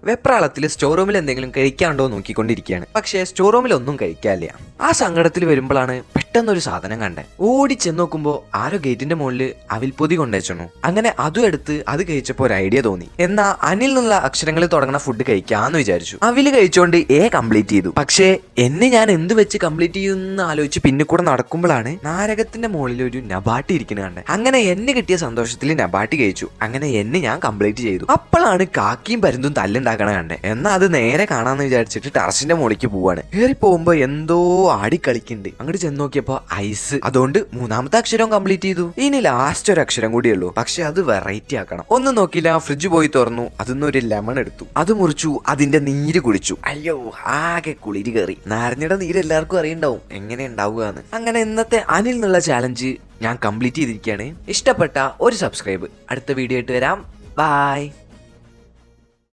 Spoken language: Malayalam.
വെപ്രാളത്തിൽ സ്റ്റോർ റൂമിൽ എന്തെങ്കിലും കഴിക്കാണ്ടോ നോക്കിക്കൊണ്ടിരിക്കുകയാണ്. പക്ഷേ സ്റ്റോർ റൂമിൽ ഒന്നും കഴിക്കാനില്ല. ആ സങ്കടത്തിൽ വരുമ്പോഴാണ് പെട്ടെന്നൊരു സാധനം കണ്ടത്. ഓടി ചെന്ന് നോക്കുമ്പോൾ ആരോ ഗേറ്റിന്റെ മുകളിൽ അവിൽപ്പൊതി കൊണ്ടുവച്ചു. അങ്ങനെ അതും എടുത്ത് അത് കഴിച്ചപ്പോൾ ഒരു ഐഡിയ തോന്നി. എന്നാ അനിൽ എന്നുള്ള അക്ഷരങ്ങളിൽ തുടങ്ങുന്ന ഫുഡ് കഴിക്കാന്ന് വിചാരിച്ചു. അവില് കഴിച്ചോണ്ട് കംപ്ലീറ്റ് ചെയ്തു. പക്ഷേ ഞാൻ എന്ത് വെച്ച് കംപ്ലീറ്റ് ചെയ്യുമെന്ന് ആലോചിച്ച് പിന്നെ കൂടെ നടക്കുമ്പോഴാണ് നാരകത്തിന്റെ മുകളിൽ ഒരു നബാട്ടി ഇരിക്കുന്നത് കണ്ടത്. അങ്ങനെ കിട്ടിയ സന്തോഷത്തിൽ നബാട്ടി കഴിച്ചു. അങ്ങനെ ഞാൻ കംപ്ലീറ്റ് ചെയ്തു. അപ്പോഴാണ് കാക്കിയും പരുന്തും തല്ലുണ്ടാക്കണ കണ്ടേ. എന്നാ അത് നേരെ കാണാന്ന് വിചാരിച്ചിട്ട് ടെറസിന്റെ മുകളിലേക്ക് പോവാണ്. കയറി പോകുമ്പോ എന്തോ ആടിക്കളിക്കുന്നുണ്ട്. അങ്ങോട്ട് ചെന്ന് നോക്കിയപ്പോ ഐസ്. അതുകൊണ്ട് മൂന്നാമത്തെ അക്ഷരം കംപ്ലീറ്റ് ചെയ്തു. ഇനി ലാസ്റ്റ് ഒരു അക്ഷരം കൂടിയേ ഉള്ളൂ. പക്ഷെ അത് വെറൈറ്റി ആക്കണം. ഒന്നും നോക്കില്ല, ഫ്രിഡ്ജ് പോയി തുറന്നു. അതിന്ന് ഒരു ലെമൺ എടുത്തു. അത് മുറിച്ചു. അതിന്റെ നീര് കുടിച്ചു. അയ്യോ, ആകെ കുളിര് കയറി. നാരങ്ങയുടെ നീര് എല്ലാവർക്കും അറിയണ്ടാവും എങ്ങനെ ഉണ്ടാവുക എന്ന്. അങ്ങനെ ഇന്നത്തെ അനിൽ എന്നുള്ള ചാലഞ്ച് ഞാൻ കംപ്ലീറ്റ് ചെയ്തിരിക്കുകയാണ്. ഇഷ്ടപ്പെട്ട ഒരു സബ്സ്ക്രൈബ്. അടുത്ത വീഡിയോ ആയിട്ട് വരാം. ബൈ.